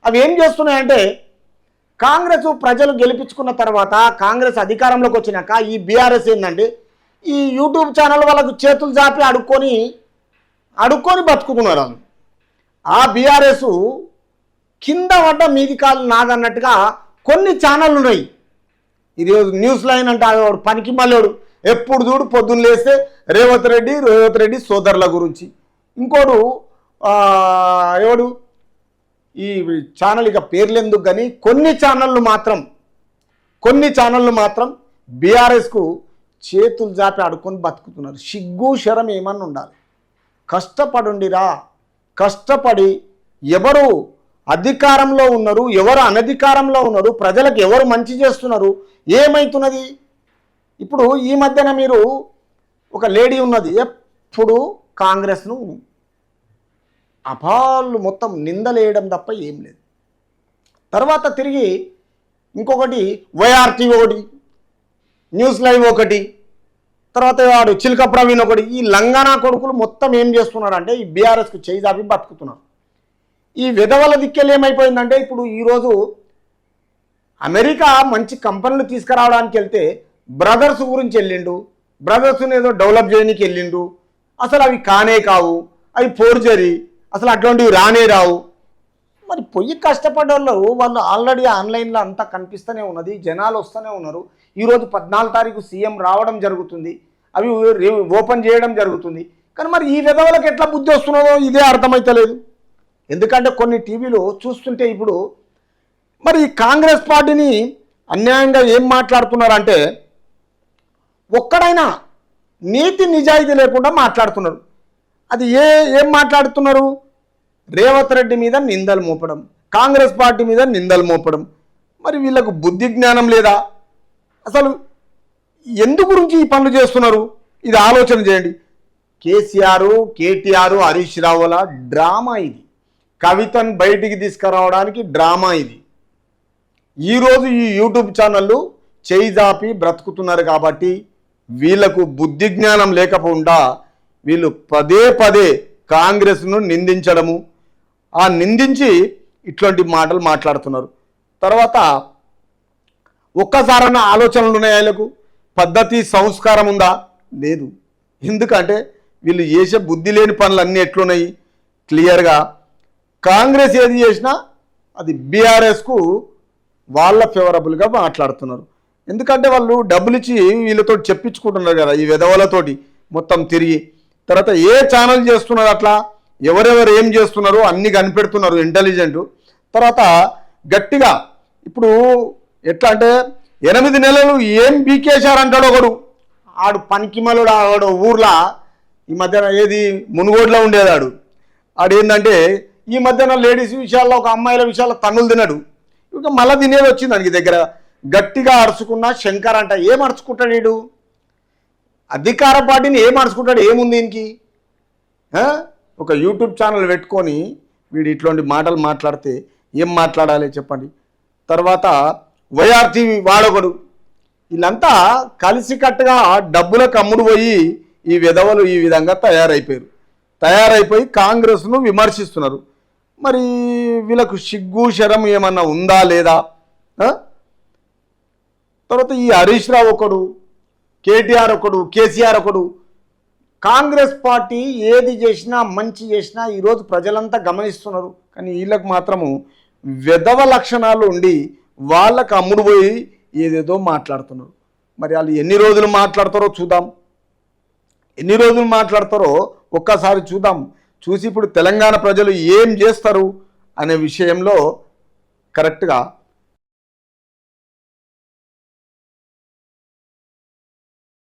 అవి ఏం చేస్తున్నాయంటే కాంగ్రెస్ ప్రజలు గెలిపించుకున్న తర్వాత కాంగ్రెస్ అధికారంలోకి వచ్చినాక ఈ బీఆర్ఎస్ ఏంటంటే ఈ యూట్యూబ్ ఛానల్ వాళ్ళకు చేతులు చాపి అడుక్కొని బతుకుతున్నారు వాళ్ళు. ఆ బీఆర్ఎస్ కింద పడ్డ మీది కాలు నాదన్నట్టుగా కొన్ని ఛానళ్ళు ఉన్నాయి. ఇది న్యూస్ లైన్ అంటే వాడు పనికి మళ్ళోడు ఎప్పుడు చూడు పొద్దున్న లేస్తే రేవంత్ రెడ్డి సోదరుల గురించి, ఇంకోడు ఎవడు ఈ ఛానల్ ఇక పేర్లు ఎందుకు కానీ కొన్ని ఛానళ్ళు మాత్రం బీఆర్ఎస్కు చేతులు జాపి ఆడుకొని బతుకుతున్నారు. సిగ్గు శరం ఏమన్నా ఉండాలి. కష్టపడి ఎవరు అధికారంలో ఉన్నారు, ఎవరు అనధికారంలో ఉన్నారు, ప్రజలకు ఎవరు మంచి చేస్తున్నారు, ఏమవుతున్నది. ఇప్పుడు ఈ మధ్యన మీరు ఒక లేడీ ఉన్నది, ఎప్పుడు కాంగ్రెస్ను అపాలు మొత్తం నిందలేయడం తప్ప ఏం లేదు. తర్వాత తిరిగి ఇంకొకటి వైఆర్టీ ఒకటి, న్యూస్ లైవ్ ఒకటి, తర్వాత వాడు చిలక ప్రవీణ్ ఒకటి, ఈ లంగానా కొడుకులు మొత్తం ఏం చేస్తున్నారు అంటే ఈ బీఆర్ఎస్కు చేయి జాపి బతుకుతున్నారు. ఈ విధవల దిక్కెలు ఏమైపోయిందంటే ఇప్పుడు ఈరోజు అమెరికా మంచి కంపెనీలు తీసుకురావడానికి వెళ్తే బ్రదర్స్ గురించి వెళ్ళిండు, బ్రదర్స్ని ఏదో డెవలప్ చేయడానికి వెళ్ళిండు. అసలు అవి కానే కావు, అవి ఫోర్జరీ, అసలు అటువంటివి రానే రావు. మరి పొయ్యి కష్టపడ్డోళ్ళు వాళ్ళు ఆల్రెడీ ఆన్లైన్లో అంతా కనిపిస్తూనే ఉన్నది, జనాలు వస్తూనే ఉన్నారు. ఈరోజు 14 తారీఖు సీఎం రావడం జరుగుతుంది, అవి ఓపెన్ చేయడం జరుగుతుంది. కానీ మరి ఈ విధవలకు ఎట్లా బుద్ధి వస్తున్నదో ఇదే అర్థమైతలేదు. ఎందుకంటే కొన్ని టీవీలో చూస్తుంటే ఇప్పుడు మరి కాంగ్రెస్ పార్టీని అన్యాయంగా ఏం మాట్లాడుతున్నారంటే ఒక్కడైనా నీతి నిజాయితీ లేకుండా మాట్లాడుతున్నారు. అది ఏం మాట్లాడుతున్నారు? రేవంత్ రెడ్డి మీద నిందలు మోపడం, కాంగ్రెస్ పార్టీ మీద నిందలు మోపడం. మరి వీళ్ళకు బుద్ధి జ్ఞానం లేదా? అసలు ఎందు గురించి ఈ పనులు చేస్తున్నారు? ఇది ఆలోచన చేయండి. కేటీఆర్ హరీష్ రావుల డ్రామా ఇది. కవితను బయటికి తీసుకురావడానికి డ్రామా ఇది. ఈరోజు ఈ యూట్యూబ్ ఛానళ్ళు చేయి జాపి బ్రతుకుతున్నారు కాబట్టి వీళ్ళకు బుద్ధి జ్ఞానం లేకపోకుండా వీళ్ళు పదే కాంగ్రెస్ను నిందించడము, ఆ నిందించి ఇట్లాంటి మాటలు మాట్లాడుతున్నారు. తర్వాత ఒక్కసారన్న ఆలోచనలు ఉన్నాయి వీళ్ళకు? పద్ధతి సంస్కారం ఉందా? లేదు. ఎందుకంటే వీళ్ళు చేసే బుద్ధి లేని పనులు అన్నీ ఎట్లున్నాయి క్లియర్గా. కాంగ్రెస్ ఏది చేసినా అది బీఆర్ఎస్కు వాళ్ళ ఫేవరబుల్గా మాట్లాడుతున్నారు. ఎందుకంటే వాళ్ళు డబ్బులు ఇచ్చి వీళ్ళతో చెప్పించుకుంటున్నారు కదా, ఈ విధవలతోటి మొత్తం తిరిగి. తర్వాత ఏ ఛానల్ చేస్తున్నారు అట్లా, ఎవరెవరు ఏం చేస్తున్నారో అన్నీ కనిపెడుతున్నారు ఇంటెలిజెంట్. తర్వాత గట్టిగా ఇప్పుడు ఎట్లా అంటే 8 నెలలు ఏం బీకేశారంటాడు ఒకడు, ఆడు పనికిమలుడు. ఆడు ఊర్లో ఈ మధ్యన ఏది మునుగోడులో ఉండేదాడు. ఆడేంటంటే ఈ మధ్యన లేడీస్ విషయాల్లో ఒక అమ్మాయిల విషయాల్లో తన్నులు తినడు. ఇక మళ్ళీ తినేది వచ్చింది దానికి దగ్గర. గట్టిగా అరుచుకున్న శంకర్ అంట. ఏం అరుచుకుంటాడు వీడు? అధికార పార్టీని ఏం అరుచుకుంటాడు? ఏముంది దీనికి? ఒక యూట్యూబ్ ఛానల్ పెట్టుకొని వీడు ఇట్లాంటి మాటలు మాట్లాడితే ఏం మాట్లాడాలి చెప్పండి. తర్వాత వైఆర్టీ వాడొకడు. వీళ్ళంతా కలిసికట్టుగా డబ్బులకు అమ్ముడు పోయి ఈ విధవలు ఈ విధంగా తయారైపోయి కాంగ్రెస్ను విమర్శిస్తున్నారు. మరి వీళ్ళకు సిగ్గు శరం ఏమన్నా ఉందా లేదా? తర్వాత ఈ హరీష్ రావు ఒకడు, కేటీఆర్ ఒకడు, కేసీఆర్ ఒకడు. కాంగ్రెస్ పార్టీ ఏది చేసినా మంచి చేసినా ఈరోజు ప్రజలంతా గమనిస్తున్నారు. కానీ వీళ్ళకు మాత్రము విధవ లక్షణాలు ఉండి వాళ్ళకు అమ్ముడు పోయి ఏదేదో మాట్లాడుతున్నారు. మరి వాళ్ళు ఎన్ని రోజులు మాట్లాడతారో చూద్దాం. ఎన్ని రోజులు మాట్లాడతారో ఒక్కసారి చూద్దాం. చూసి ఇప్పుడు తెలంగాణ ప్రజలు ఏం చేస్తారు అనే విషయంలో కరెక్ట్గా